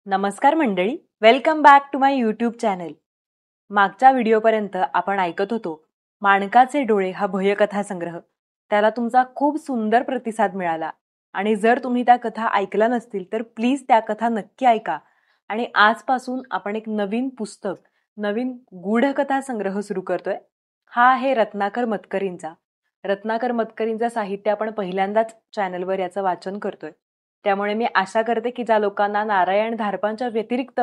नमस्कार मंडळी, welcome back to my YouTube channel. मागच्या व्हिडिओपर्यंत आपण ऐकत होतो माणकाचे डोळे हा भयकथा संग्रह. त्याला तुमचा खूप सुंदर प्रतिसाद मिळाला आणि जर तुम्ही त्या कथा ऐकल्या नसतील तर प्लीज त्या कथा नक्की ऐका. आणि आजपासून आपण एक नवीन पुस्तक, नवीन गूढकथा संग्रह सुरू करतोय. हा आहे रत्नाकर मतकरींचा. रत्नाकर मतकरींचं साहित्य आपण पहिल्यांदाच चॅनलवर याचं वाचन करतोय. त्यामुळे मी आशा करते की ज्या लोकांना नारायण धारपांच्या व्यतिरिक्त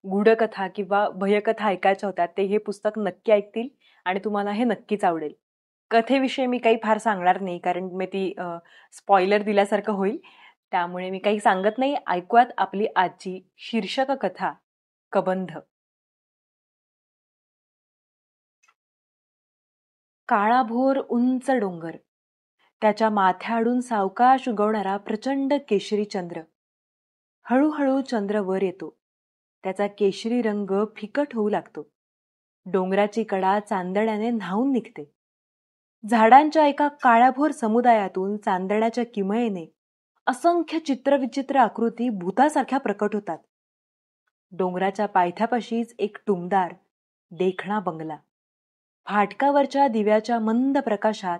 गूढकथा किंवा भयकथा ऐकायच्या होत्या ते हे पुस्तक नक्की ऐकतील आणि तुम्हाला हे नक्कीच आवडेल. कथेविषयी मी काही फार सांगणार नाही कारण मी ती स्पॉइलर दिल्यासारखं होईल. त्यामुळे मी काही सांगत नाही. ऐकूयात आपली आजची शीर्षक कथा, कबंध. काळाभोर उंच डोंगर, त्याच्या माथ्याआडून सावकाश उगवणारा प्रचंड केशरी चंद्र. हळूहळू चंद्र वर येतो. त्याचा केशरी रंग फिकट होऊ लागतो. डोंगराची कडा चांदण्याने न्हाऊन निघते. झाडांच्या एका काळ्याभोर समुदायातून चांदण्याच्या किमयेने असंख्य चित्रविचित्र आकृती भूतासारख्या प्रकट होतात. डोंगराच्या पायथ्यापाशीच एक टुमदार देखणा बंगला. फाटकावरच्या दिव्याच्या मंद प्रकाशात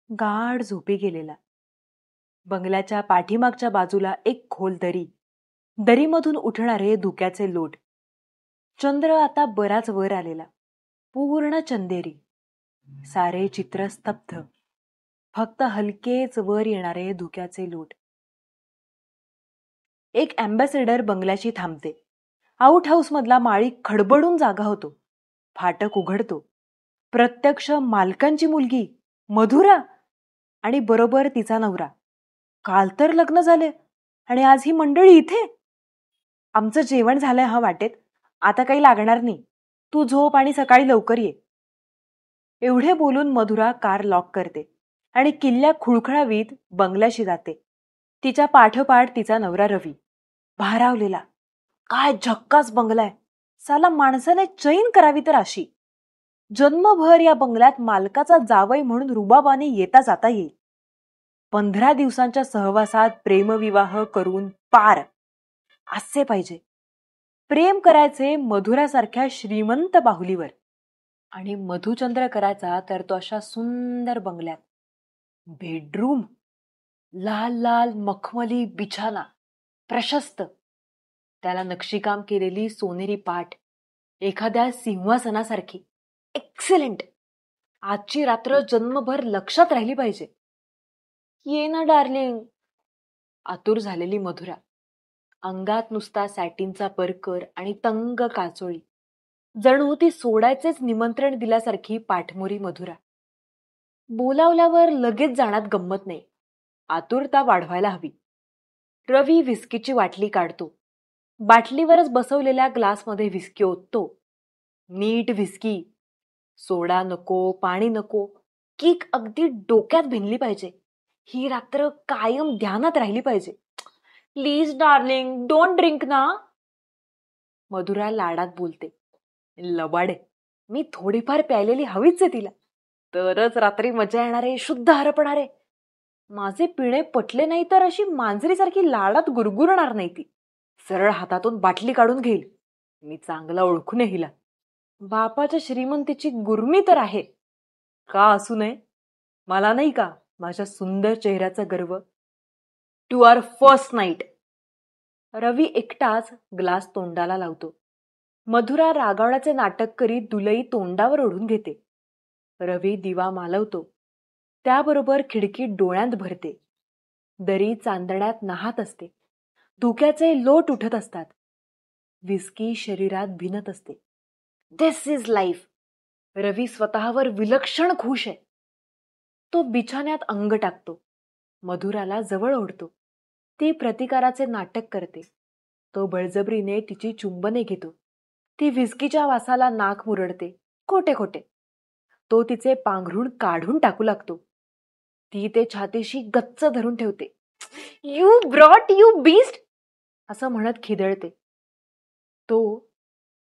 गाढ झोपी गेलेला. बंगल्याच्या पाठीमागच्या बाजूला एक खोल दरी, दरीमधून उठणारे धुक्याचे लोट. चंद्र आता बराच वर आलेला, पूर्ण चंदेरी. सारे चित्र स्तब्ध, फक्त हलकेच वर येणारे धुक्याचे लोट. एक अँबॅसेडर बंगल्याशी थांबते. आउट हाऊस मधला माळी खडबडून जागा होतो. फाटक उघडतो. प्रत्यक्ष मालकांची मुलगी मधुरा आणि बरोबर तिचा नवरा. काल तर लग्न झाले आणि आज ही मंडळी इथे. आमचं जेवण झालंय हा वाटेत, आता काही लागणार नाही. तू झोप आणि सकाळी लवकर ये. एवढे बोलून मधुरा कार लॉक करते आणि किल्ल्या खुळखळावीत बंगल्याशी जाते. तिच्या पाठोपाठ तिचा नवरा रवी, भारावलेला. काय झक्कास बंगलाय, साला माणसाने चैन करावी तर अशी. जन्मभर या बंगल्यात मालकाचा जावई म्हणून रुबाबाने येता जाता येईल. 15 दिवसांच्या सहवासात प्रेमविवाह करून पार असे पाहिजे. प्रेम करायचे मधुरासारख्या श्रीमंत बाहुलीवर आणि मधुचंद्र करायचा तर तो अशा सुंदर बंगल्यात. बेडरूम, लाल लाल मखमली बिछाना, प्रशस्त, त्याला नक्षीकाम केलेली सोनेरी पाट, एखाद्या सिंहासनासारखी. एक्सलेंट. आजची रात्र जन्मभर लक्षात राहिली पाहिजे. ये ना डार्लिंग. आतुर झालेली मधुरा. अंगात नुसता सॅटिनचा परकर आणि तंग काचोळी. जणू ती सोडायचेच निमंत्रण दिल्यासारखी पाठमोरी मधुरा. बोलावल्यावर लगेच जाण्यात गंमत नाही. आतुरता वाढवायला हवी. रवी विस्कीची बाटली काढतो. बाटलीवरच बसवलेल्या ग्लासमध्ये विस्की ओततो. नीट विस्की. सोडा नको, पाणी नको. किक अगदी डोक्यात भिनली पाहिजे. ही रात्र कायम ध्यानात राहिली पाहिजे. प्लीज डार्लिंग, डोंट ड्रिंक ना. मधुरा लाडात बोलते. लबाडे, मी थोडीफार प्यायलेली हवीच आहे तिला, तरच रात्री मजा येणारे, शुद्ध हरपणारे. माझे पिणे पटले नाही तर अशी मांजरीसारखी लाडात गुरगुरणार नाही ती. सरळ हातातून बाटली काढून घेईल. मी चांगला ओळखून हिला. बापाच्या श्रीमंतीची गुरमी तर आहे, का असू नये. मला नाही का माझ्या सुंदर चेहऱ्याचा गर्व. To our first night. Ravi एकटाच ग्लास तोंडाला लावतो. मधुरा रागावण्याचे नाटक करीत दुलई तोंडावर ओढून घेते. रवी दिवा मालवतो. त्याबरोबर खिडकीत डोळ्यांत भरते. दरी चांदण्यात नाहत असते. धुक्याचे लोट उठत असतात. विस्की शरीरात भिनत असते. दिस इज लाईफ. रवी स्वतःवर विलक्षण खुश आहे. तो बिछाण्यात अंग टाकतो. मधुराला जवळ ओढतो. ती प्रतिकाराचे नाटक करते. तो बळजबरीने तिची चुंबने घेतो. ती विस्कीच्या वासाला नाक मुरडते, खोटे खोटे. तो तिचे पांघरूण काढून टाकू लागतो. ती ते छातीशी गच्च धरून ठेवते. यू ब्रॉट, यू बीस्ट असं म्हणत खिदळते. तो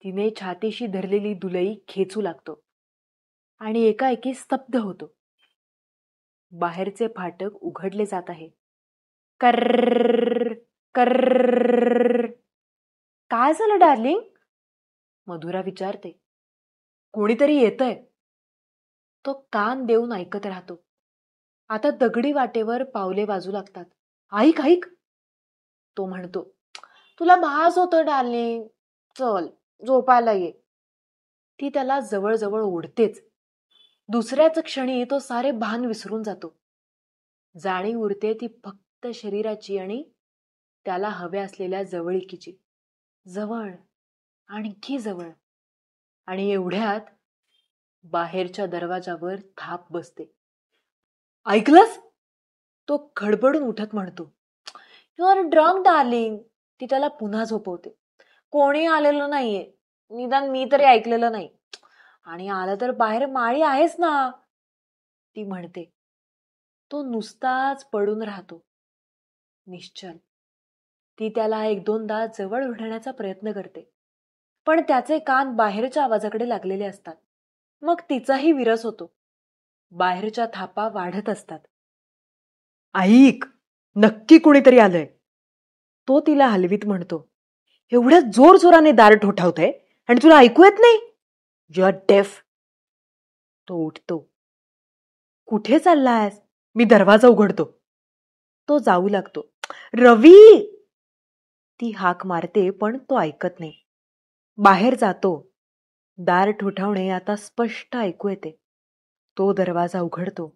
तिने छातीशी धरलेली दुलई खेचू लागतो आणि एकाएकी स्तब्ध होतो. बाहेरचे फाटक उघडले जात आहे. कर्र कर्र. काय झालं डार्लिंग? मधुरा विचारते. कोणीतरी येतंय. तो कान देऊन ऐकत राहतो. आता दगडी वाटेवर पावले वाजू लागतात. ऐक ऐक, तो म्हणतो. तुला भास होतो डार्लिंग, चल झोपायला ये. ती त्याला जवळजवळ ओढतेच. दुसऱ्याच क्षणी तो सारे भान विसरून जातो. जाणीव उरते ती फक्त शरीराची आणि त्याला हव्या असलेल्या जवळिकीची. जवळ, आणखी जवळ. आणि एवढ्यात बाहेरच्या दरवाजावर थाप बसते. ऐकलंस? तो खडबडून उठत म्हणतो. You are drunk darling. ती त्याला पुन्हा झोपवते. कोणी आलेलं नाहीये, निदान मी तरी ऐकलेलं नाही. आणि आलं तर बाहेर माळी आहेच ना, ती म्हणते. तो नुसताच पडून राहतो, निश्चल. ती त्याला एक दोनदा जवळ ओढण्याचा प्रयत्न करते, पण त्याचे कान बाहेरच्या आवाजाकडे लागलेले असतात. मग तिचाही विरस होतो. बाहेरच्या थापा वाढत असतात. ऐक, नक्की कोणीतरी आलंय, तो तिला हलवीत म्हणतो. एवढ्या जोर जोराने दार ठोठावतंय आणि तुला ऐकू येत नाही? यू आर डेफ. तो उठतो. कुठे चाललायस? मी दरवाजा उघडतो. तो जाऊ लागतो. रवी, ती हाक मारते, पण तो ऐकत नाही. बाहेर जातो. दार ठोठावणे आता स्पष्ट ऐकू येते. तो दरवाजा उघडतो.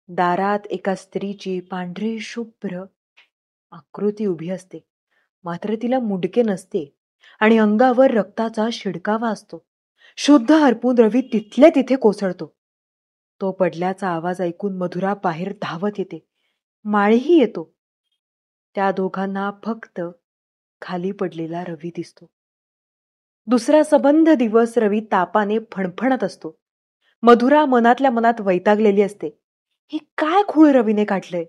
दारात एका स्त्रीची पांढरी शुभ्र आकृती उभी असते. मात्र तिला मुंडके नसते आणि अंगावर रक्ताचा शिडकावा असतो. शुद्ध हरपून रवी तिथल्या तिथे कोसळतो. तो पडल्याचा आवाज ऐकून मधुरा बाहेर धावत येते. माळीही येतो. त्या दोघांना फक्त खाली पडलेला रवी दिसतो. दुसरा सबंध दिवस रवी तापाने फणफणत असतो. मधुरा मनातल्या मनात वैतागलेली असते. हे काय खूळ रवीने काढलंय?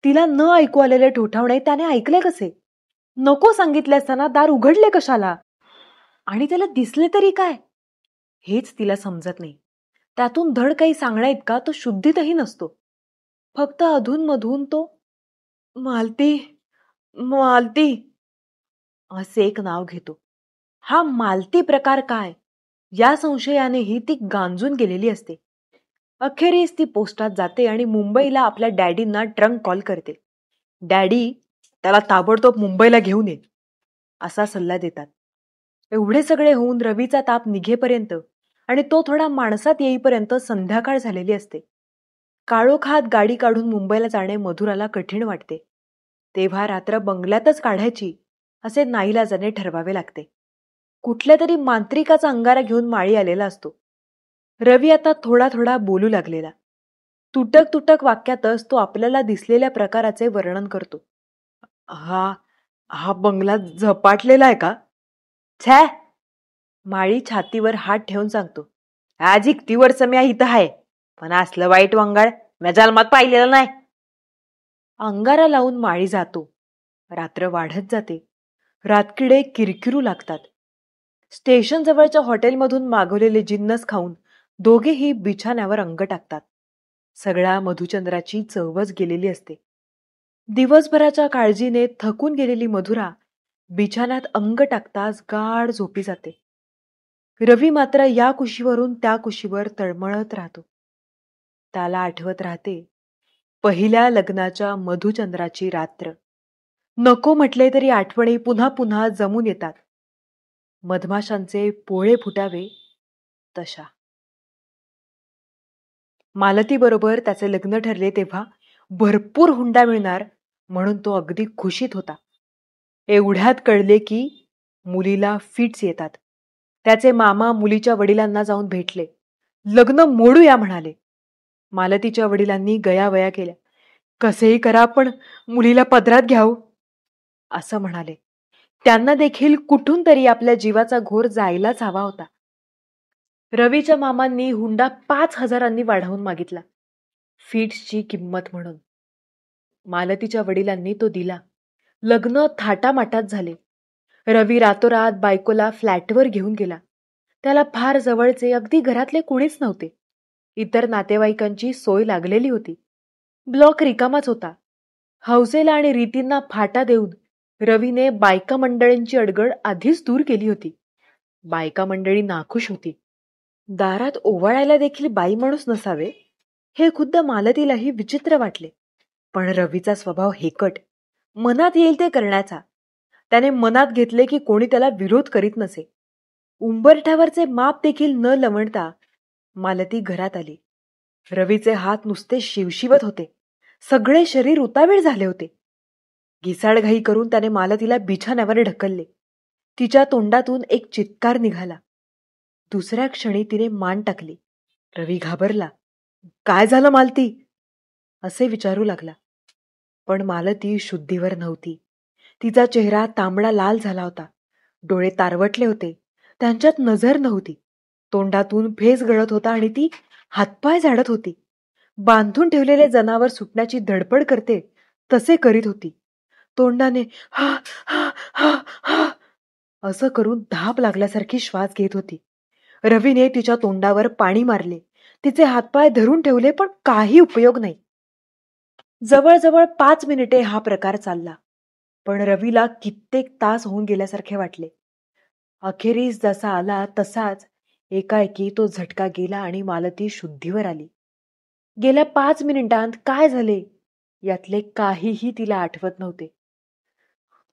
तिला न ऐकू आलेले ठोठावणे त्याने ऐकले कसे? नको सांगितले असताना दार उघडले कशाला? आणि त्याला दिसले तरी काय? हेच तिला समजत नाही. त्यातून धड काही सांगण्या इतका तो शुद्धीतही नसतो. फक्त अधूनमधून तो मालती मालती असे एक नाव घेतो. हा मालती प्रकार काय, या संशयानेही ती गांजून गेलेली असते. अखेरीस ती पोस्टात जाते आणि मुंबईला आपल्या डॅडींना ट्रंक कॉल करते. डॅडी त्याला ताबडतोब मुंबईला घेऊन ये, असा सल्ला देतात. एवढे सगळे होऊन रवीचा ताप निघेपर्यंत आणि तो थोडा माणसात येईपर्यंत संध्याकाळ झालेली असते. काळोखात गाडी काढून मुंबईला जाणे मधुराला कठीण वाटते. तेव्हा रात्र बंगल्यातच काढायची असे नाईलाजाने ठरवावे लागते. कुठल्या तरी मांत्रिकाचा अंगारा घेऊन माळी आलेला असतो. रवी आता थोडा थोडा बोलू लागलेला. तुटक तुटक वाक्यातच तो आपल्याला दिसलेल्या प्रकाराचे वर्णन करतो. हा हा बंगला झपाटलेला आहे का? छे, माळी छातीवर हात ठेवून सांगतो. आज इकती वर्ष मी इथं आहे, पण असलं वाईट वंगाळ मी जन्मात पाहिलेलं नाही. अंगारा लावून माळी जातो. रात्र वाढत जाते. रातकिडे किरकिरू लागतात. स्टेशन जवळच्या हॉटेलमधून मागवलेले जिन्नस खाऊन दोघेही बिछाण्यावर अंग टाकतात. सगळ्या मधुचंद्राची चवच गेलेली असते. दिवसभराच्या काळजीने थकून गेलेली मधुरा बिछाण्यात अंग टाकताच गाढ झोपी जाते. रवी मात्र या कुशीवरून त्या कुशीवर तळमळत राहतो. त्याला आठवत राहते पहिल्या लग्नाच्या मधुचंद्राची रात्र. नको म्हटले तरी आठवणी पुन्हा पुन्हा जमून येतात. मधमाशांचे पोळे फुटावे तशा. मालतीबरोबर त्याचे लग्न ठरले तेव्हा भरपूर हुंडा मिळणार म्हणून तो अगदी खुशीत होता. एवढ्यात कळले की मुलीला फिट्स येतात. त्याचे मामा मुलीच्या वडिलांना जाऊन भेटले. लग्न मोडूया म्हणाले. मालतीच्या वडिलांनी गयावया केल्या. कसेही करा पण मुलीला पदरात घ्याव असं म्हणाले. त्यांना देखील कुठून तरी आपल्या जीवाचा घोर जायलाच हवा होता. रवीच्या मामांनी हुंडा 5,000 वाढवून मागितला, फीट्सची किंमत म्हणून. मालतीच्या वडिलांनी तो दिला. लग्न थाटामाटात झाले. रवी रातोरात बायकोला फ्लॅटवर घेऊन गेला. त्याला फार जवळचे अगदी घरातले कुणीच नव्हते. इतर नातेवाईकांची सोय लागलेली होती. ब्लॉक रिकामाच होता. हौसेला आणि रीतींना फाटा देऊन रवीने बायका मंडळींची अडगड आधीच दूर केली होती. बायका मंडळी नाखुश होती. दारात ओवाळायला देखील बाई माणूस नसावे हे खुद्द मालतीलाही विचित्र वाटले. पण रवीचा स्वभाव हेकट, मनात येईल ते करण्याचा. त्याने मनात घेतले की कोणी त्याला विरोध करीत नसे. उंबरठ्यावरचे माप देखील न लवणता मालती घरात आली. रवीचे हात नुसते शिवशिवत होते. सगळे शरीर उतावीळ झाले होते. घिसाडघाई करून त्याने मालतीला बिछाण्यावर ढकलले. तिच्या तोंडातून एक चित्कार निघाला. दुसऱ्या क्षणी तिने मान टाकली. रवी घाबरला. काय झालं मालती असे विचारू लागला. पण मालती शुद्धीवर नव्हती. तिचा चेहरा तांबडा लाल झाला होता. डोळे तारवटले होते. त्यांच्यात नजर नव्हती. तोंडातून फेस गळत होता आणि ती हातपाय झाडत होती. बांधून ठेवलेले जनावर सुटण्याची धडपड करते तसे करीत होती. तोंडाने हा हा हा हा असं करून धाप लागल्यासारखी श्वास घेत होती. रवीने तिच्या तोंडावर पाणी मारले. तिचे हातपाय धरून ठेवले पण काही उपयोग नाही. जवळजवळ 5 मिनिटे हा प्रकार चालला. पण रवीला कित्येक तास होऊन गेल्यासारखे वाटले. अखेरीस जसा आला तसाच एकाएकी तो झटका गेला आणि मालती शुद्धीवर आली. गेल्या 5 मिनिटांत काय झाले यातले काहीही तिला आठवत नव्हते.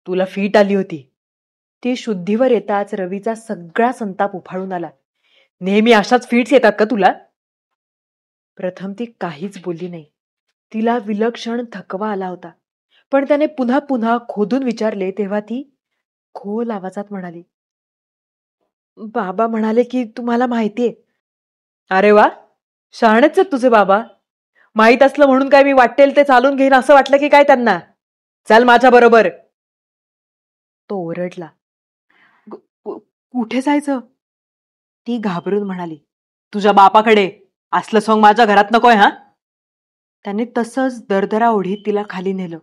तुला फीट आली होती. ती शुद्धीवर येताच रवीचा सगळा संताप उफाळून आला. नेहमी अशाच फीट्स येतात का तुला? प्रथम ती काहीच बोलली नाही. तिला विलक्षण थकवा आला होता. पण त्याने पुन्हा पुन्हा खोदून विचारले तेव्हा ती खोल आवाजात म्हणाली, बाबा म्हणाले की तुम्हाला माहितीये. अरे वा, शहाणेच आहेत तुझे बाबा. माहीत असलं म्हणून काय मी वाटेल ते चालून घेईन असं वाटलं की काय त्यांना? चल माझ्या बरोबर. तो ओरडला. कुठे जायचं? ती घाबरून म्हणाली, तुझ्या बापाकडे. असलं सॉंग माझ्या घरात नकोय हा. त्याने तसंच दरदरा ओढीत तिला खाली नेलं.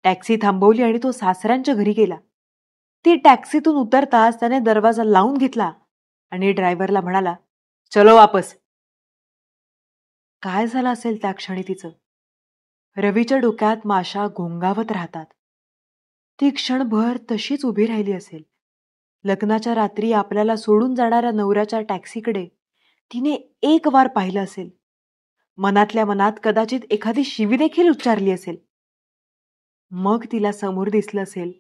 टॅक्सी थांबवली आणि तो सासऱ्यांच्या घरी गेला. ती टॅक्सीतून उतरताच त्याने दरवाजा लावून घेतला आणि ड्रायव्हरला म्हणाला, चलो वापस. काय झालं असेल त्या क्षणी तिचं? रवीच्या डोक्यात माशा घोंगावत राहतात. ती क्षणभर तशीच उभी राहिली असेल. लग्नाच्या रात्री आपल्याला सोडून जाणाऱ्या नवऱ्याच्या टॅक्सीकडे तिने एक वार पाहिलं असेल. मनातल्या मनात कदाचित एखादी शिवी देखील उच्चारली असेल. मग तिला समोर दिसलं असेल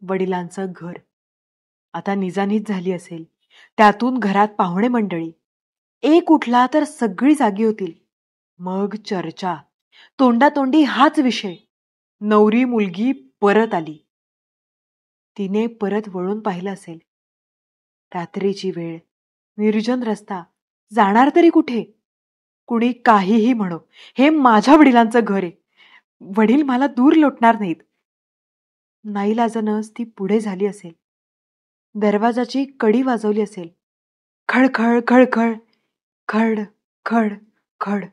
वडिलांचं घर. आता निजानीज झाली असेल. त्यातून घरात पाहुणे मंडळी. एक उठला तर सगळी जागी होतील. मग चर्चा. तोंडातोंडी हाच विषय. नवरी मुलगी परत आली. तिने परत वळून पाहिलं असेल. रात्रीची वेळ, निर्जन रस्ता. जाणार तरी कुठे? कुणी काहीही म्हणो, हे माझ्या वडिलांचं घर आहे. वडील मला दूर लोटणार नाहीत. नाईलाजानंच ती पुढे झाली असेल. दरवाजाची कडी वाजवली असेल. खडखड खडखड, खड खड खड.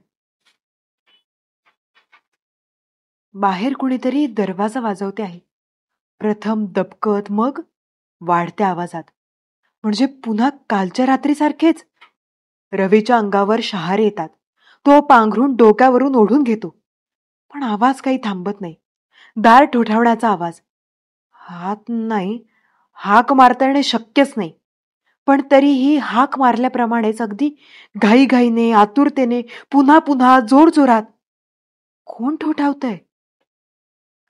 बाहेर कुणीतरी दरवाजा वाजवते आहे. प्रथम दबकत, मग वाढत्या आवाजात. म्हणजे पुन्हा कालच्या रात्रीसारखेच. रवीच्या अंगावर शहारे येतात. तो पांघरून डोक्यावरून ओढून घेतो. पण आवाज काही थांबत नाही. दार ठोठावण्याचा आवाज. हात नाही, हाक मारता येणे शक्यच नाही. पण तरीही हाक मारल्याप्रमाणेच अगदी घाईघाईने, आतुरतेने, पुन्हा पुन्हा जोरजोरात. कोण ठोठावतंय?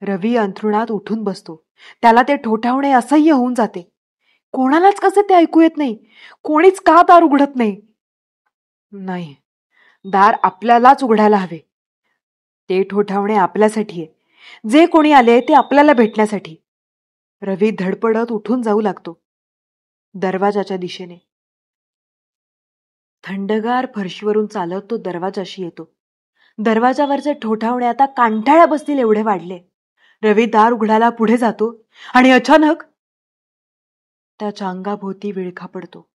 रवी अंथरुणात उठून बसतो. त्याला ते ठोठावणे असह्य होऊन जाते. कोणालाच कसे ते ऐकू येत नाही. कोणीच का दार उघडत नाही? नाही, दार आपल्यालाच उघडायला हवे. ते ठोठावणे आपल्यासाठी आहे. जे कोणी आले ते आपल्याला भेटण्यासाठी. रवी धडपडत उठून जाऊ लागतो दरवाजाच्या दिशेने. थंडगार फरशीवरून चालत तो दरवाजाशी येतो. दरवाजावरचे ठोठावणे आता कांठाळ्या बसतील एवढे वाढले. रवी दार उघडायला पुढे जातो आणि अचानक त्याच्या अंगाभोवती विळखा पडतो.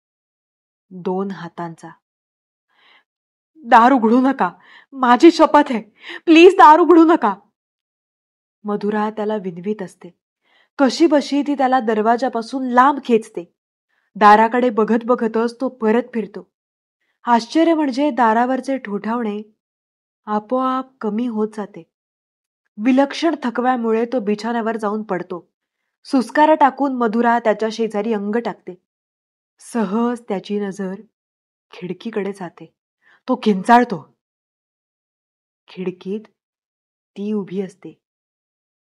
2 हातांचा. दार उघडू नका, माझी शपथ आहे, प्लीज दार उघडू नका. मधुरा त्याला विनवीत असते. कशी बशी ती त्याला दरवाजापासून लांब खेचते. दाराकडे बघत बघतच तो परत फिरतो. आश्चर्य म्हणजे दारावरचे ठोठावणे आपोआप कमी होत जाते. विलक्षण थकव्यामुळे तो बिछाण्यावर जाऊन पडतो. सुस्कारा टाकून मधुरा त्याच्या शेजारी अंग टाकते. सहज त्याची नजर खिडकीकडे जाते. तो किंचाळतो. खिडकीत ती उभी असते.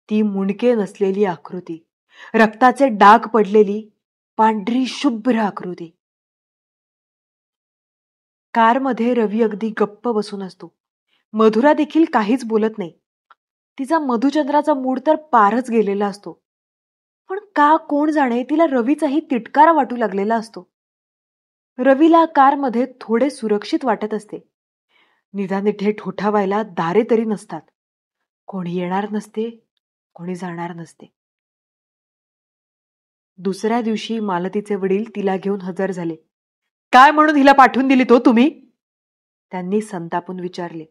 ती मुंडके नसलेली आकृती, रक्ताचे डाग पडलेली पांढरी शुभ्र आकृती. कारमध्ये रवी अगदी गप्प बसून असतो. मधुरा देखील काहीच बोलत नाही. तिचा मधुचंद्राचा मूड तर पारच गेलेला असतो. पण का कोण जाणे तिला रवीचाही तिटकारा वाटू लागलेला असतो. रवीला कारमध्ये थोडे सुरक्षित वाटत असते. निदान इथे ठोठावायला दारे तरी नसतात. कोणी येणार नसते, कोणी जाणार नसते. दुसऱ्या दिवशी मालतीचे वडील तिला घेऊन हजर झाले. काय म्हणून हिला पाठवून दिली तो तुम्ही? त्यांनी संतापून विचारले.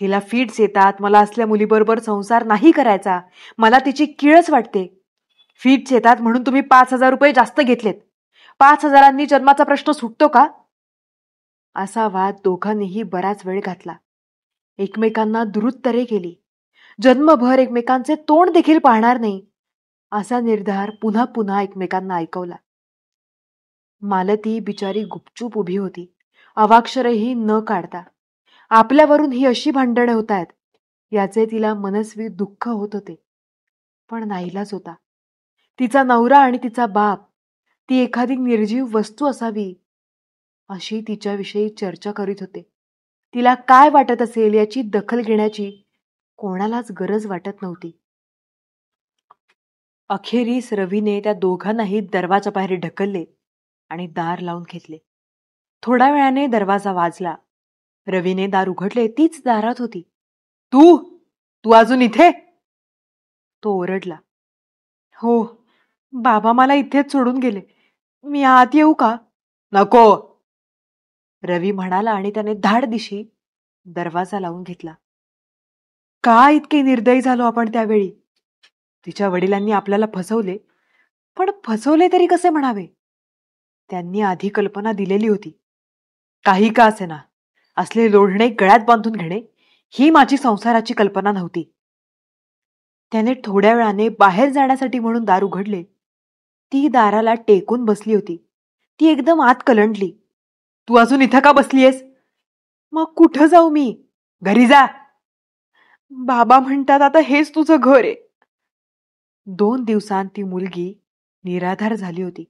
हिला फिट्स येतात, मला असल्या मुलीबरोबर संसार नाही करायचा, मला तिची किळच वाटते. फिट्स येतात म्हणून तुम्ही 5,000 रुपये जास्त घेतलेत. 5,000 जन्माचा प्रश्न सुटतो का? असा वाद दोघांनीही बराच वेळ घातला. एकमेकांना दुरुत्तरे केली. जन्मभर एकमेकांचे तोंड देखील पाहणार नाही असा निर्धार पुन्हा पुन्हा एकमेकांना ऐकवला. मालती बिचारी गुपचूप उभी होती, अवाक्षरही न काढता. आपल्यावरून ही अशी भांडणे होत आहेत याचे तिला मनस्वी दुःख होत होते. पण नाईलाज होता. तिचा नवरा आणि तिचा बाप, ती एखादी निर्जीव वस्तू असावी अशी तिच्याविषयी चर्चा करीत होते. तिला काय वाटत असेल याची दखल घेण्याची कोणालाच गरज वाटत नव्हती. अखेरीस रवीने त्या दोघांनाही दरवाजाबाहेर ढकलले आणि दार लावून घेतले. थोड्या वेळाने दरवाजा वाजला. रवीने दार उघडले. तीच दारात होती. तू तू अजून इथे? तो ओरडला. हो, बाबा मला इथेच सोडून गेले. मी आत येऊ का? नको, रवी म्हणाला आणि त्याने धाडदिशी दरवाजा लावून घेतला. का इतके निर्दयी झालो आपण त्यावेळी? तिच्या वडिलांनी आपल्याला फसवले, पण फसवले तरी कसे म्हणावे? त्यांनी आधी कल्पना दिलेली होती. काही का असेना, असले लोढणे गळ्यात बांधून घेणे ही माझी संसाराची कल्पना नव्हती. त्याने थोड्या वेळाने बाहेर जाण्यासाठी म्हणून दार उघडले. ती दाराला टेकून बसली होती. ती एकदम आत कलंडली. तू अजून इथं का बसलीयस? मग कुठं जाऊ मी? घरी जा. बाबा म्हणतात आता हेच तुझं घर आहे. 2 दिवसांत ती मुलगी निराधार झाली होती.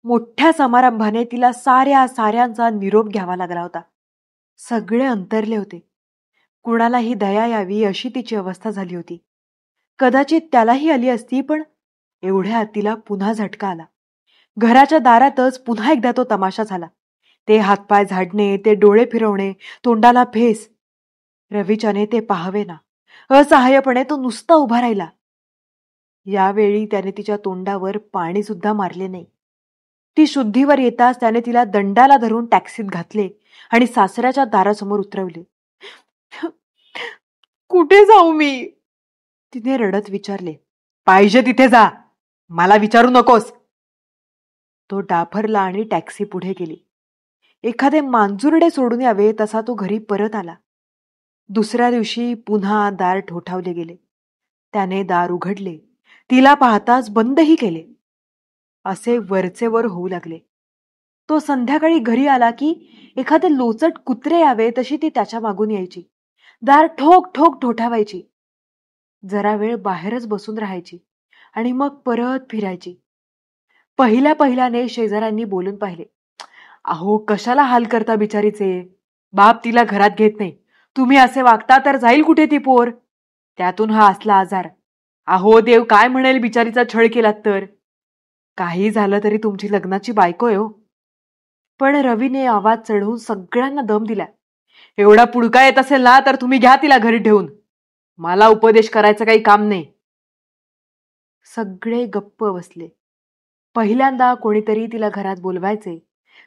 मोठ्या समारंभाने तिला साऱ्यांचा निरोप घ्यावा लागला होता. सगळे अंतरले होते. कुणालाही दया यावी अशी तिची अवस्था झाली होती. कदाचित त्यालाही आली असती, पण एवढ्यात तिला पुन्हा झटका आला. घराच्या दारातच पुन्हा एकदा तो तमाशा झाला. ते हातपाय झाडणे, ते डोळे फिरवणे, तोंडाला फेस. रवीच्याने ते पाहावे ना. असहाय्यपणे तो नुसता उभा राहिला. यावेळी त्याने तिच्या तोंडावर पाणी सुद्धा मारले नाही. ती शुद्धीवर येताच त्याने तिला दंडाला धरून टॅक्सीत घातले आणि सासऱ्याच्या दारासमोर उतरवले. कुठे जाऊ मी? तिने रडत विचारले. पाहिजे तिथे जा, मला विचारू नकोस. तो डाफरला आणि टॅक्सी पुढे गेली. एखादे मांजुरडे सोडून यावे तसा तो घरी परत आला. दुसऱ्या दिवशी पुन्हा दार ठोठावले गेले. त्याने दार उघडले. तिला पाहताच बंदही केले. असे वरचे वर होऊ लागले. तो संध्याकाळी घरी आला की एखादे लोचट कुत्रे यावे तशी ती त्याच्या मागून यायची. दार ठोक ठोक ठोठावायची. जरा वेळ बाहेरच बसून राहायची आणि मग परत फिरायची. पहिल्याने शेजाऱ्यांनी बोलून पाहिले. अहो, कशाला हाल करता बिचारीचे? बाप तिला घरात घेत नाही. तुम्ही असे वागता तर जाईल कुठे ती पोर? त्यातून हा असला आजार. अहो देव काय म्हणेल बिचारीचा छळ केलात तर? काही झालं तरी तुमची लग्नाची बायको आहे हो. पण रवीने आवाज चढवून सगळ्यांना दम दिला. एवढा पुडका येत असेल ना तर तुम्ही घ्या तिला घरी ठेवून. मला उपदेश करायचं काही काम नाही. सगळे गप्प बसले. पहिल्यांदा कोणीतरी तिला घरात बोलवायचे,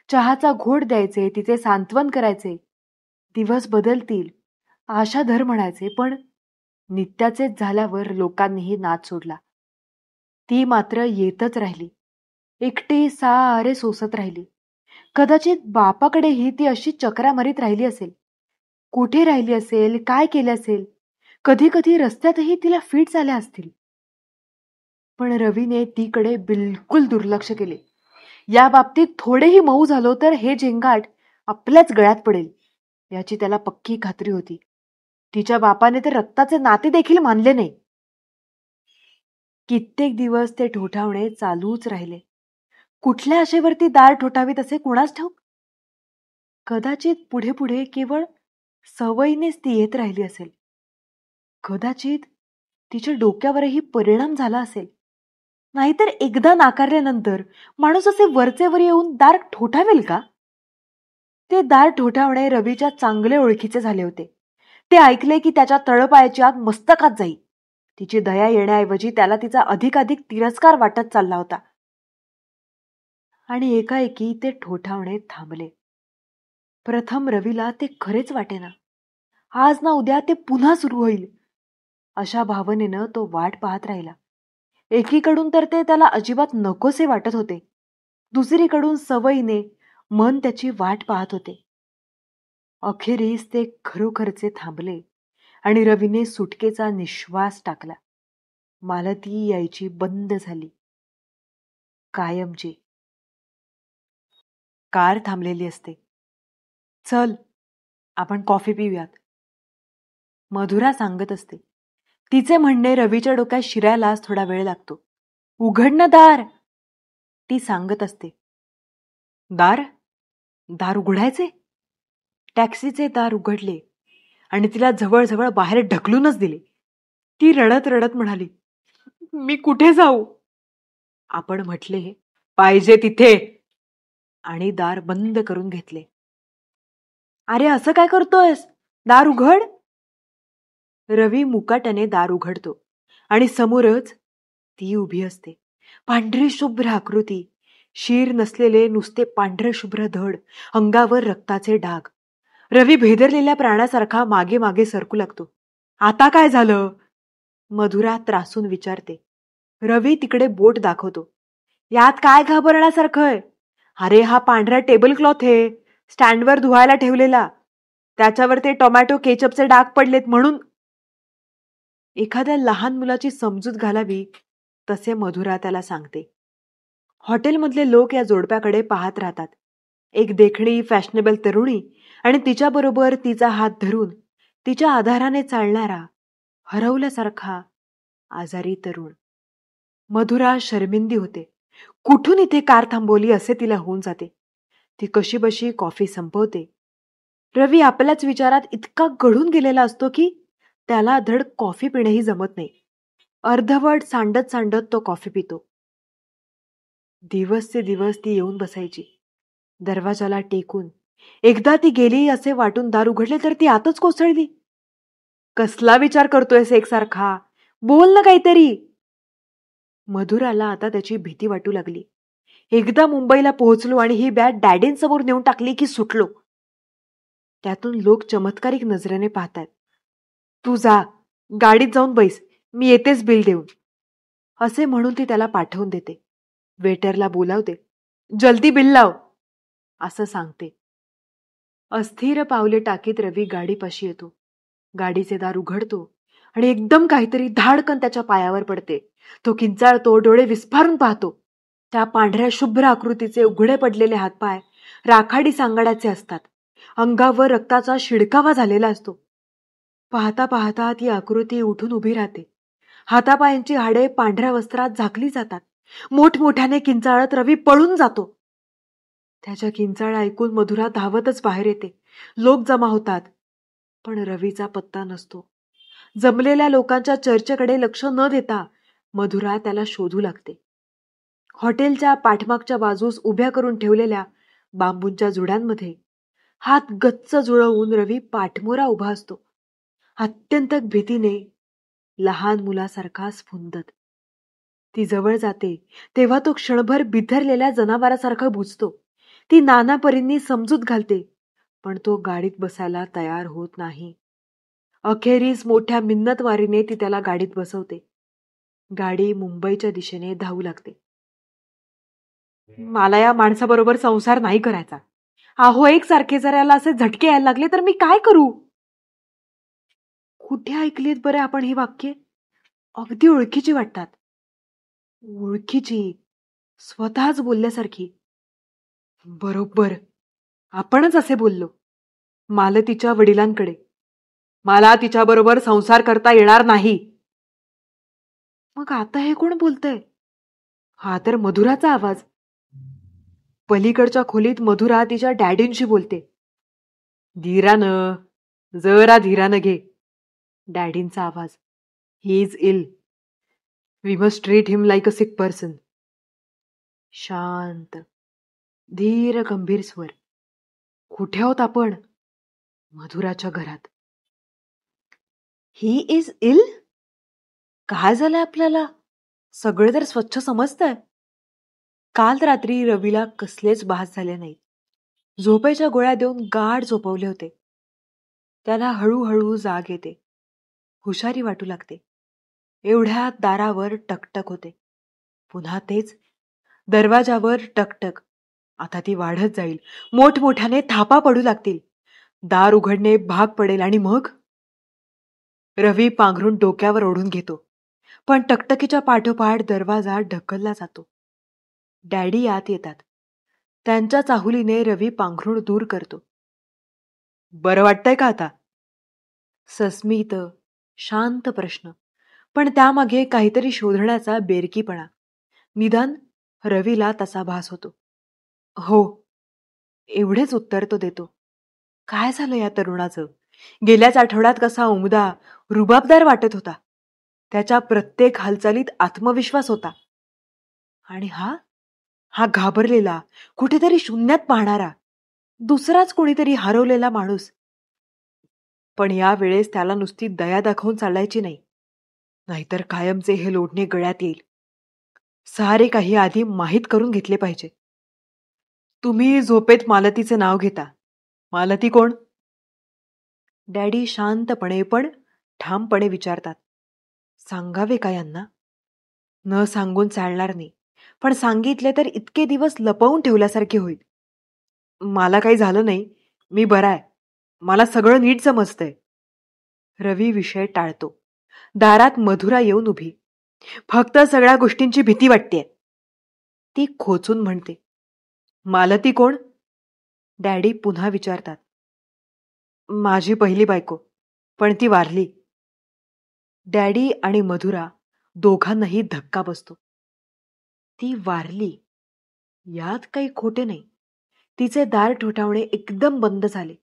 चहाचा घोट द्यायचे, तिचे सांत्वन करायचे. दिवस बदलतील आशा धर म्हणायचे, पण नित्याचेच झाल्यावर लोकांनीही नाद सोडला. ती मात्र येतच राहिली. एकटी सारे सोसत राहिली. कदाचित बापाकडेही ती अशी चक्रा मारीत राहिली असेल. कुठे राहिली असेल, काय केले असेल? कधी कधी रस्त्यातही तिला फिट्स आल्या असतील. पण रवीने तीकडे बिलकुल दुर्लक्ष केले. या बाबतीत थोडेही मऊ झालो तर हे झिंगाट आपल्याच गळ्यात पडेल याची त्याला पक्की खात्री होती. तिच्या बापाने तर रक्ताचे नाते देखील मानले नाही. कित्येक दिवस ते ठोठावणे चालूच राहिले. कुठल्या आशेवरती दार ठोठावीत असे कुणास ठाऊक. कदाचित पुढे पुढे केवळ सवयीनेच ती येत राहिली असेल. कदाचित तिच्या डोक्यावरही परिणाम झाला असेल. नाहीतर एकदा नाकारल्यानंतर माणूस असे वरचेवर येऊन दार ठोठावेल का? ते दार ठोठावणे रवीच्या चांगले ओळखीचे झाले होते. ते ऐकले की त्याच्या तळपायाची आग मस्तकात जाई. तिची दया येण्याऐवजी त्याला तिचा अधिकाधिक तिरस्कार वाटत चालला होता. आणि एकाएकी ते ठोठावणे थांबले. प्रथम रवीला ते खरेच वाटेना. आज ना उद्या ते पुन्हा सुरू होईल अशा भावनेनं तो वाट पाहत राहिला. एकीकडून तर ते त्याला अजिबात नकोसे वाटत होते. दुसरीकडून सवयीने मन त्याची वाट पाहत होते. अखेरीस ते खरोखरचे थांबले आणि रवीने सुटकेचा निश्वास टाकला. मालती यायची बंद झाली. कायमची. कार थांबलेली असते. चल आपण कॉफी पिऊयात, मधुरा सांगत असते. तिचे म्हणणे रवीच्या डोक्यात शिरायलाच थोडा वेळ लागतो. उघड ना दार, ती सांगत असते. दार दार उघडायचे? टॅक्सीचे दार उघडले आणि तिला जवळजवळ बाहेर ढकलूनच दिले. ती रडत रडत म्हणाली, मी कुठे जाऊ? आपण म्हटले, पाहिजे तिथे, आणि दार बंद करून घेतले. अरे असं काय करतोयस? दार उघड. रवी मुकाट्याने दार उघडतो आणि समोरच ती उभी असते. पांढरी शुभ्र आकृती, शीर नसलेले नुसते पांढरे शुभ्र धड, अंगावर रक्ताचे डाग. रवी भेदरलेल्या प्राण्यासारखा मागे मागे सरकू लागतो. आता काय झालं? मधुरा त्रासून विचारते. रवी तिकडे बोट दाखवतो. यात काय घाबरण्यासारखं आहे? अरे हा पांढरा टेबल क्लॉथ आहे, स्टँडवर धुवायला ठेवलेला. त्याच्यावर ते टोमॅटो केचपचे डाग पडलेत म्हणून. एखाद्या लहान मुलाची समजूत घालावी तसे मधुरा त्याला सांगते. हॉटेलमधले लोक या जोडप्याकडे पाहत राहतात. एक देखणी फॅशनेबल तरुणी आणि तिच्याबरोबर तिचा हात धरून तिच्या आधाराने चालणारा हरवल्यासारखा आजारी तरुण. मधुरा शर्मिंदी होते. कुठून इथे कार थांबवली असे तिला होऊन जाते. ती कशीबशी कॉफी संपवते. रवी आपल्याच विचारात इतका गढून गेलेला असतो की त्याला धड कॉफी पिणेही जमत नाही. अर्धवट सांडत सांडत तो कॉफी पितो. दिवसचे दिवस ती येऊन बसायची दरवाजाला टेकून. एकदा ती गेली असे वाटून दार उघडले तर ती आतच कोसळली. कसला विचार करतोयस एकसारखा? बोल ना काहीतरी. मधुराला आता त्याची भीती वाटू लागली. एकदा मुंबईला पोहोचलो आणि ही बॅग डॅडींसमोर नेऊन टाकली की सुटलो. त्यातून लोक चमत्कारिक नजरेने पाहतात. तू जा, गाडीत जाऊन बैस, मी येतेच बिल देऊन, असे म्हणून ती त्याला पाठवून देते. वेटरला बोलावते. जल्दी बिल लाव, असं सांगते. अस्थिर पावले टाकीत रवी गाडीपाशी येतो. गाडीचे दार उघडतो आणि एकदम काहीतरी धाडकन त्याच्या पायावर पडते. तो किंचाळतो, डोळे विस्फारून पाहतो. त्या पांढऱ्या शुभ्र आकृतीचे उघडे पडलेले हातपाय राखाडी सांगाड्याचे असतात. अंगावर रक्ताचा शिडकावा झालेला असतो. पाहता पाहता ती आकृती उठून उभी राहते. हातापायांची हाडे पांढऱ्या वस्त्रात झाकली जातात. मोठमोठ्याने किंचाळत रवी पळून जातो. त्याच्या किंचाळा ऐकून मधुरा धावतच बाहेर येते. लोक जमा होतात, पण रवीचा पत्ता नसतो. जमलेल्या लोकांच्या चर्चेकडे लक्ष न देता मधुरा त्याला शोधू लागते. हॉटेलच्या पाठमागच्या बाजूस उभ्या करून ठेवलेल्या बांबूंच्या जुड्यांमध्ये हात गच्च जुळवून रवी पाठमोरा उभा असतो. अत्यंत भीतीने, लहान मुलासारखा स्फुंदत. ती जवळ जाते तेव्हा तो क्षणभर बिथरलेल्या जनावरासारखा बुजतो. ती नाना परींनी समजूत घालते, पण तो गाडीत बसायला तयार होत नाही. अखेरीस मोठ्या मिन्नतवारीने ती त्याला गाडीत बसवते. गाडी मुंबईच्या दिशेने धावू लागते. मला या माणसाबरोबर संसार नाही करायचा. अहो एकसारखे जर याला असे झटके यायला लागले तर मी काय करू? कुठे ऐकलीत बरे आपण ही वाक्ये? अगदी ओळखीची वाटतात. ओळखीची, स्वतःच बोलल्यासारखी. बरोबर, आपणच असे बोललो. मालतीच्या वडिलांकडे. मला तिच्याबरोबर संसार करता येणार नाही. मग आता हे कोण बोलतंय? हा तर मधुराचा आवाज. पलीकडच्या खोलीत मधुरा तिच्या डॅडींशी बोलते. धीरानं, जरा धीरानं घे. डॅडींचा आवाज. He is ill. We must treat him like a sick person. शांत, धीर गंभीर स्वर. कुठे आहोत आपण? मधुराच्या घरात. He is ill? काय झालंय आपल्याला? सगळे तर स्वच्छ समजतंय. काल रात्री रवीला कसलेच भास झाले नाही. झोपेच्या गोळ्या देऊन गाढ झोपवले होते. त्याला हळूहळू जाग येते. हुशारी वाटू लागते. एवढ्यात दारावर टकटक होते. पुन्हा तेच. दरवाजावर टकटक. आता ती वाढत जाईल. मोठमोठ्याने थापा पडू लागतील. दार उघडणे भाग पडेल आणि मग रवी पांघरून डोक्यावर ओढून घेतो. पण टकटकीच्या पाठोपाठ दरवाजा ढकलला जातो. डॅडी आत येतात. त्यांच्या चाहुलीने रवी पांघरूण दूर करतो. बरं वाटतंय का आता? सस्मित, शांत प्रश्न, पण त्यामागे काहीतरी शोधण्याचा बेरकीपणा. निदान रवीला तसा भास होतो. हो, एवढेच उत्तर तो देतो. काय झालं या तरुणाचं? गेल्याच आठवड्यात कसा उमदा, रुबाबदार वाटत होता. त्याच्या प्रत्येक हालचालीत आत्मविश्वास होता. आणि हा घाबरलेला, कुठेतरी शून्यात पाहणारा, दुसराच कोणीतरी हरवलेला माणूस. पण या वेळेस त्याला नुसती दया दाखवून चालायची नाही. नाहीतर कायमचे हे लोढणे गळ्यात येईल. सारे काही आधी माहीत करून घेतले पाहिजे. तुम्ही झोपेत मालतीचे नाव घेता. मालती कोण? डॅडी शांतपणे पण ठामपणे विचारतात. सांगावे का यांना? न सांगून चालणार नाही, पण सांगितले तर इतके दिवस लपवून ठेवल्यासारखे होईल. मला काही झालं नाही, मी बरा आहे. मला सगळं नीट समजतंय. रवी विषय टाळतो. दारात मधुरा येऊन उभी. फक्त सगळ्या गोष्टींची भीती वाटतेय. ती खोचून म्हणते. मालती कोण? डॅडी पुन्हा विचारतात. माझी पहिली बायको, पण ती वारली. डॅडी आणि मधुरा दोघांनाही धक्का बसतो. ती वारली यात काही खोटे नाही. तिचे दार ठोठावणे एकदम बंद झाले.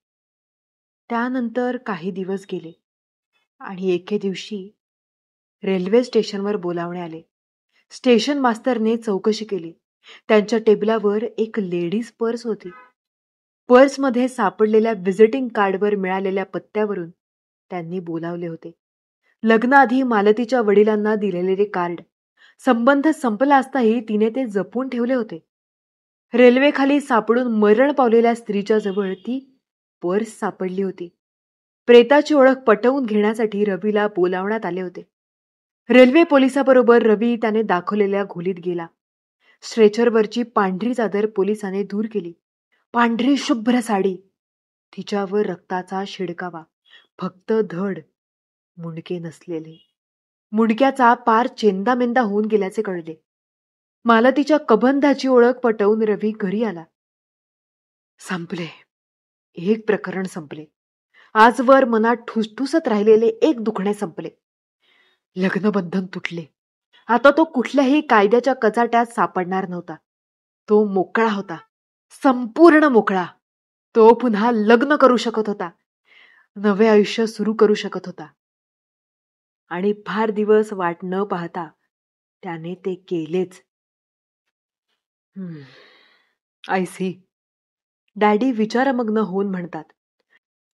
त्यानंतर काही दिवस गेले आणि एके दिवशी रेल्वे स्टेशनवर बोलावणे आले. स्टेशन मास्तरने चौकशी केली. त्यांच्या टेबलावर एक लेडीज पर्स होती. पर्समध्ये सापडलेल्या व्हिजिटिंग कार्डवर मिळालेल्या पत्त्यावरून त्यांनी बोलावले होते. लग्नाआधी मालतीच्या वडिलांना दिलेले कार्ड. संबंध संपला असताही तिने ते जपून ठेवले होते. रेल्वेखाली सापडून मरण पावलेल्या स्त्रीच्या जवळ ती पर्स सापडली होती. प्रेताची ओळख पटवून घेण्यासाठी रवीला बोलावण्यात आले होते. रेल्वे पोलिसाबरोबर रवी त्याने दाखवलेल्या खोलीत गेला. स्ट्रेचरवरची पांढरी चादर पोलिसाने दूर केली. पांढरी शुभ्र साडी, तिच्यावर रक्ताचा शिडकावा, फक्त धड, मुंडके नसलेले. मुंडक्याचा पार चेंदामेंदा होऊन गेल्याचे कळले. मालतीच्या कबंधाची ओळख पटवून रवी घरी आला. संपले. एक प्रकरण संपले. आजवर मनात ठुसठुसत राहिलेले एक दुखणे संपले. लग्नबंधन तुटले. आता तो कुठल्याही कायद्याच्या कचाट्यात सापडणार नव्हता. तो मोकळा होता. संपूर्ण मोकळा. तो पुन्हा लग्न करू शकत होता. नवे आयुष्य सुरू करू शकत होता. आणि फार दिवस वाट न पाहता त्याने ते केलेच. I C. डॅडी विचारमग्न होऊन म्हणतात.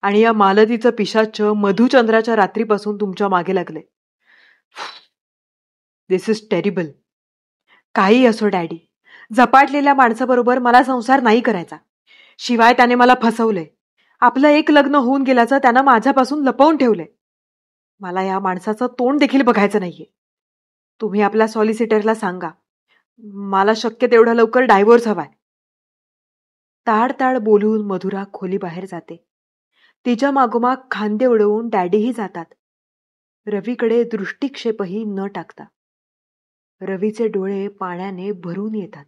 आणि या मालतीचं पिशाच मधुचंद्राच्या रात्रीपासून तुमच्या मागे लागले. दिस इज टेरिबल. काही असो डॅडी, झपाटलेल्या माणसाबरोबर मला संसार नाही करायचा. शिवाय त्याने मला फसवलंय. आपलं एक लग्न होऊन गेल्याचं त्यानं माझ्यापासून लपवून ठेवलंय. मला या माणसाचं तोंड देखील बघायचं नाहीये. तुम्ही आपल्या सॉलिसिटरला सांगा, मला शक्य तेवढा लवकर डायव्होर्स हवाय. ताड बोलून मधुरा खोलीबाहेर जाते. तिच्या मागोमाग खांदे उडवून डॅडीही जातात, रवीकडे दृष्टिक्षेपही न टाकता. रवीचे डोळे पाण्याने भरून येतात.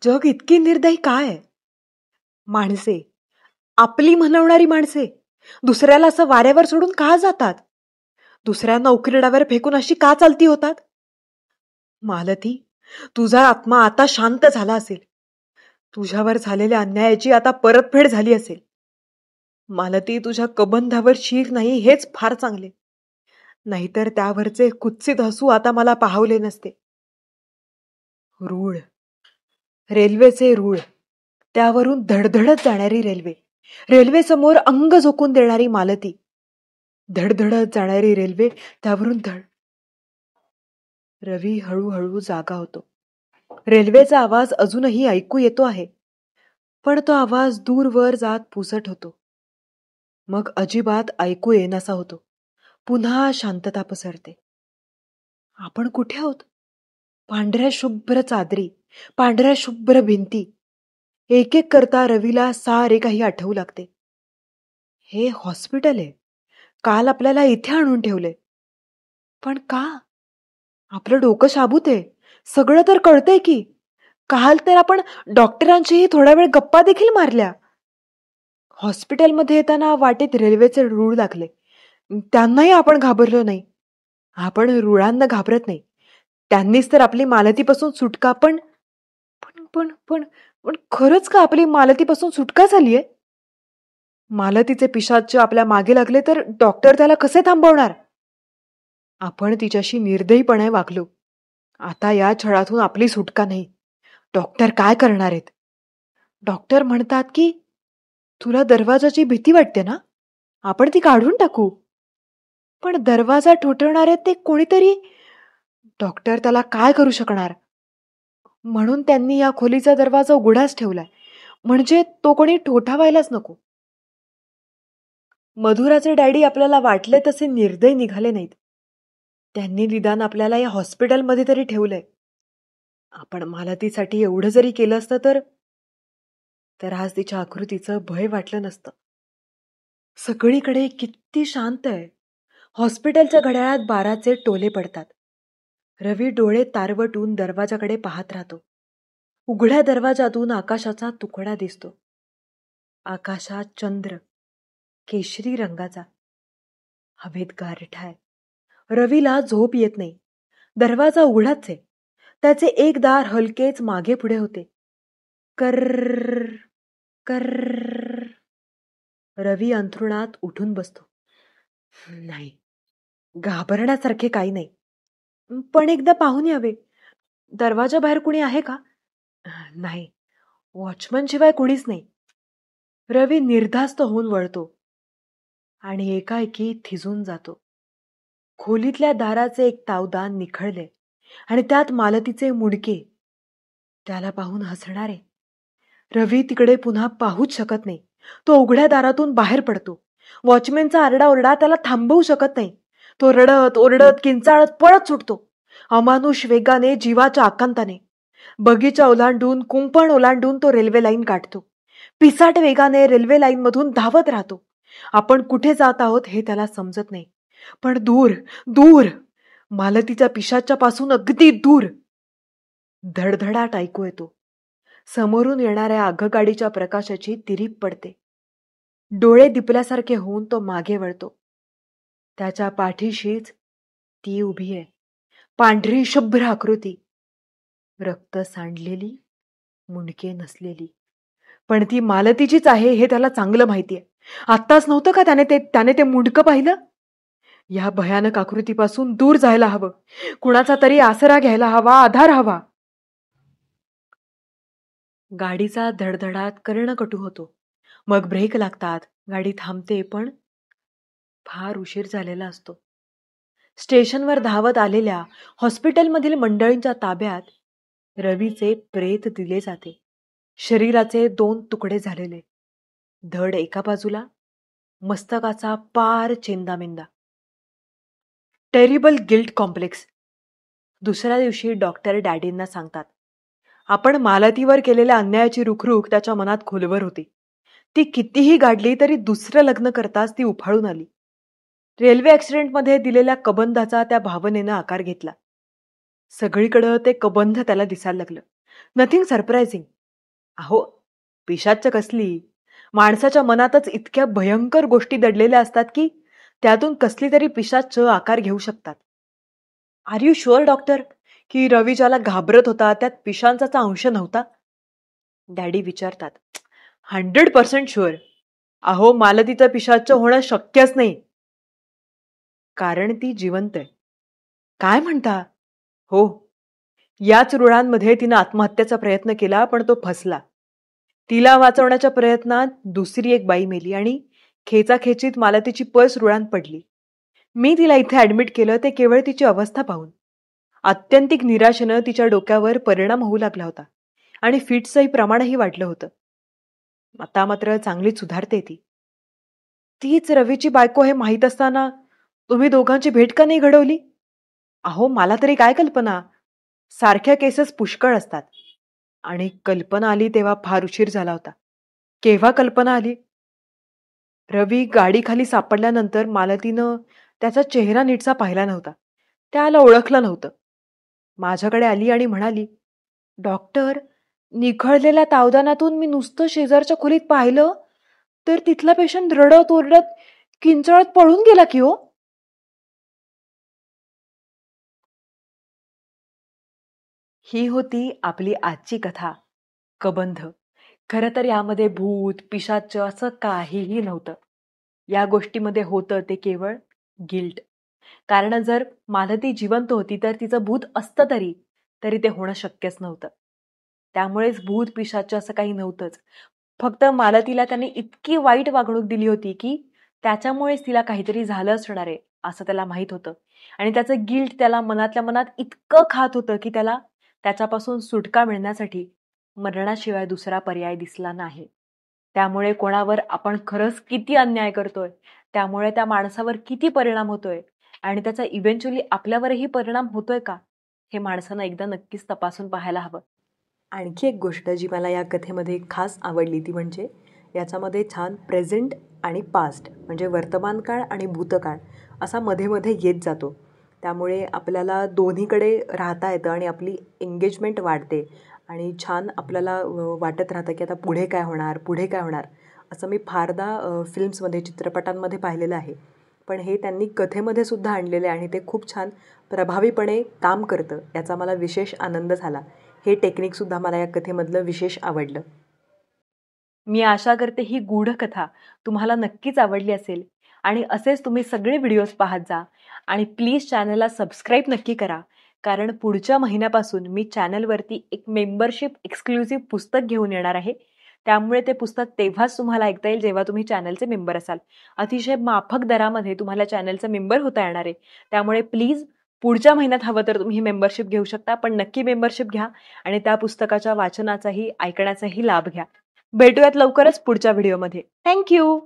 जग इतकी निर्दयी काय आहे? माणसे, आपली म्हणवणारी माणसे दुसऱ्याला असं वाऱ्यावर सोडून का जातात? दुसऱ्यांना उकिरड्यावर फेकून अशी का चालती होतात? मालती, तुझा आत्मा आता शांत झाला असेल. तुझ्यावर झालेल्या अन्यायाची आता परतफेड झाली असेल. मालती, तुझ्या कबंधावर शीर नाही हेच फार चांगले, नाहीतर त्यावरचे कुत्सित हसू आता मला पाहवले नसते. रूळ, रेल्वेचे रूळ, त्यावरून धडधडत जाणारी रेल्वे, रेल्वे समोर अंग झोकून देणारी मालती, धडधडत जाणारी रेल्वे, त्यावरून धड. रवी हळूहळू जागा होतो. रेल्वेचा आवाज अजूनही ऐकू येतो आहे, पण तो आवाज दूरवर जात पुसट होतो. मग अजिबात ऐकू येण्यासा होतो. पुन्हा शांतता पसरते. आपण कुठे आहोत? पांढऱ्या शुभ्र चादरी, पांढऱ्या शुभ्र भिंती. एक एक करता रवीला सारे काही आठवू लागते. हे हॉस्पिटल आहे. काल आपल्याला इथे आणून ठेवले. पण का? आपलं डोकं शाबूत आहे. सगळं तर कळतंय की. काल तर आपण डॉक्टरांशीही थोडा वेळ गप्पा देखील मारल्या. हॉस्पिटलमध्ये येताना वाटेत रेल्वेचे रूळ लागले. त्यांनाही आपण घाबरलो नाही. आपण रुळांना घाबरत नाही. त्यांनीच तर आपली मालतीपासून सुटका पण पण पण पण पण खरंच का आपली मालतीपासून सुटका झालीये? मालतीचे पिशाच आपल्या मागे लागले तर डॉक्टर त्याला कसे थांबवणार? आपण तिच्याशी निर्दयीपणे वागलो. आता या छळातून आपली सुटका नाही. डॉक्टर काय करणार आहेत? डॉक्टर म्हणतात की तुला दरवाजाची भीती वाटते ना, आपण ती काढून टाकू. पण दरवाजा ठोठवणारे ते कोणीतरी. डॉक्टर त्याला काय करू शकणार? म्हणून त्यांनी या खोलीचा दरवाजा उघडाच ठेवलाय, म्हणजे तो कोणी ठोठावायलाच नको. मधुराचे डॅडी आपल्याला वाटले तसे निर्दय निघाले नाहीत. त्यांनी निदान आपल्याला या हॉस्पिटलमध्ये तरी ठेवलंय. आपण मालतीसाठी एवढं जरी केलं असतं तर आज तिच्या आकृतीचं भय वाटलं नसतं. सगळीकडे किती शांत आहे. हॉस्पिटलच्या घड्याळात 12चे टोले पडतात. रवी डोळे तारवटून दरवाजाकडे पाहत राहतो. उघड्या दरवाजातून आकाशाचा तुकडा दिसतो. आकाशात चंद्र, केशरी रंगाचा. हवेत गारठा आहे. रवीला झोप येत नाही. दरवाजा उघडाच आहे. त्याचे एक दार हलकेच मागे पुढे होते. कर्र कर्र. रवी अंथरुणात उठून बसतो. नाही, घाबरण्यासारखे काही नाही. पण एकदा पाहून यावे. दरवाजा बाहेर कुणी आहे का? नाही, वॉचमन शिवाय कुणीच नाही. रवी निर्धास्त होऊन वळतो आणि एकाएकी थिजून जातो. खोलीतल्या दाराचे एक तावदान निखळले आणि त्यात मालतीचे मुडके. त्याला पाहून हसणारे. रवी तिकडे पुन्हा पाहूच शकत नाही. तो उघड्या दारातून बाहेर पडतो. वॉचमॅनचा आरडाओरडा त्याला थांबवू शकत नाही. तो रडत ओरडत किंचाळत पळत सुटतो. अमानुष वेगाने, जीवाच्या आकांताने. बगीचा ओलांडून, कुंपण ओलांडून तो रेल्वे लाईन गाठतो. पिसाट वेगाने रेल्वे लाईन मधून धावत राहतो. आपण कुठे जात आहोत हे त्याला समजत नाही. पण दूर दूर, मालतीच्या पिशाच्या पासून अगदी दूर धडधडाट ऐकू येतो. समोरून येणाऱ्या आगगाडीच्या प्रकाशाची तिरीप पडते. डोळे दिपल्यासारखे होऊन तो मागे वळतो. त्याच्या पाठीशीच ती उभी आहे. पांढरी शुभ्र आकृती, रक्त सांडलेली, मुंडके नसलेली. पण ती मालतीचीच आहे हे त्याला चांगलं माहितीये. आत्ताच नव्हतं का त्याने ते मुंडकं पाहिलं? या भयानक आकृतीपासून दूर जायला हवं. कुणाचा तरी आसरा घ्यायला हवा, आधार हवा. गाडीचा धडधडाट कर्णकटू होतो. मग ब्रेक लागतात. गाडी थांबते, पण फार उशीर झालेला असतो. स्टेशनवर धावत आलेल्या हॉस्पिटलमधील मंडळींच्या ताब्यात रवीचे प्रेत दिले जाते. शरीराचे 2 तुकडे झालेले. धड एका बाजूला, मस्तकाचा पार चेंदामेंदा. Terrible guilt complex. दुसऱ्या दिवशी डॉक्टर डॅडींना सांगतात. आपण मालतीवर केलेल्या अन्यायाची रुखरुख त्याच्या मनात खोलवर होती. ती कितीही गाडली तरी दुसरं लग्न करताच ती उफाळून आली. रेल्वे ऍक्सिडेंटमध्ये दिलेल्या कबंधाचा त्या भावनेनं आकार घेतला. सगळीकडं ते कबंध त्याला दिसायला लागलं. Nothing surprising. अहो, पिशाच्च कसली? माणसाच्या मनातच इतक्या भयंकर गोष्टी दडलेल्या असतात की त्यातून कसली तरी पिशाच्च आकार घेऊ शकतात. आर यू शुअर डॉक्टर की रवी ज्याला घाबरत होता त्यात पिशांचाचा अंश नव्हता? डॅडी विचारतात. 100% शुअर. अहो, मालतीचं पिशाच्च होणं शक्यच नाही. कारण ती जिवंत आहे. काय म्हणता? हो. याच रुळांमध्ये तिनं आत्महत्येचा प्रयत्न केला, पण तो फसला. तिला वाचवण्याच्या प्रयत्नात दुसरी एक बाई मेली आणि खेचाखेचीत मालतीची पळस रुळांत पडली. मी तिला इथे ऍडमिट केलं ते केवळ तिची अवस्था पाहून. आत्यंतिक निराशेनं तिच्या डोक्यावर परिणाम होऊ लागला होता आणि फिट्सचंही प्रमाणही वाढलं होतं. आता मात्र चांगलीच सुधारते ती. तीच रवीची बायको हे माहीत असताना तुम्ही दोघांची भेट का नाही घडवली? अहो, मला तरी काय कल्पना. सारख्या केसेस पुष्कळ असतात. आणि कल्पना आली तेव्हा फार उशीर झाला होता. केव्हा कल्पना आली? रवी गाडीखाली सापडल्यानंतर मालतीनं त्याचा चेहरा नीटसा पाहिला नव्हता. त्याला ओळखलं नव्हतं. माझ्याकडे आली आणि म्हणाली, डॉक्टर, निखळलेल्या तावदानातून मी नुसतं शेजारच्या खोलीत पाहिलं तर तिथला पेशंट रडत ओरडत किंचाळत पळून गेला की हो. ही होती आपली आजची कथा, कबंध. खरं तर यामध्ये भूत पिशाच्च असं काहीही नव्हतं. या गोष्टीमध्ये होतं ते केवळ गिल्ट. कारण जर मालती जिवंत होती तर तिचं भूत असतं तरी ते होणं शक्यच नव्हतं. त्यामुळेच भूत पिशाच्च असं काही नव्हतंच. फक्त मालतीला त्याने इतकी वाईट वागणूक दिली होती की त्याच्यामुळेच तिला काहीतरी झालं असणार आहे असं त्याला माहित होतं. आणि त्याचं गिल्ट त्याला मनातल्या मनात इतकं खात होतं की त्याला त्याच्यापासून सुटका मिळण्यासाठी मरणाशिवाय दुसरा पर्याय दिसला नाही. त्यामुळे कोणावर आपण खरंच किती अन्याय करतोय, त्यामुळे त्या माणसावर किती परिणाम होतोय आणि त्याचा इव्हेंच्युअली आपल्यावरही परिणाम होतोय का, हे माणसानं एकदा नक्कीच तपासून पाहायला हवं. आणखी एक गोष्ट जी मला या कथेमध्ये खास आवडली ती म्हणजे याच्यामध्ये छान प्रेझेंट आणि पास्ट म्हणजे वर्तमान काळ आणि भूतकाळ असा मध्ये मध्ये येत जातो. त्यामुळे आपल्याला दोन्हीकडे राहता येतं आणि आपली एंगेजमेंट वाढते आणि छान आपल्याला वाटत राहतं की आता पुढे काय होणार, पुढे काय होणार. असं मी फारदा फिल्म्समध्ये, चित्रपटांमध्ये पाहिलेलं आहे. पण हे त्यांनी कथेमध्ये सुद्धा आणलेले आणि ते खूप छान प्रभावीपणे काम करतं, याचा मला विशेष आनंद झाला. हे टेक्निकसुद्धा मला या कथेमधलं विशेष आवडलं. मी आशा करते ही गूढ कथा तुम्हाला नक्कीच आवडली असेल आणि असेच तुम्ही सगळे व्हिडिओज पाहत जा आणि प्लीज चॅनलला सबस्क्राईब नक्की करा. कारण पुढच्या महिन्यापासून मी चॅनलवरती एक मेंबरशिप एक्सक्लुझिव्ह पुस्तक घेऊन येणार आहे. त्यामुळे ते पुस्तक तेव्हाच तुम्हाला ऐकता येईल जेव्हा तुम्ही चॅनलचे मेंबर असाल. अतिशय माफक दरामध्ये तुम्हाला चॅनलचं मेंबर होता येणार आहे. त्यामुळे प्लीज पुढच्या महिन्यात हवं तर तुम्ही मेंबरशिप घेऊ शकता, पण नक्की मेंबरशिप घ्या आणि त्या पुस्तकाच्या वाचनाचाही ऐकण्याचाही लाभ घ्या. भेटूयात लवकरच पुढच्या व्हिडिओमध्ये. थँक्यू.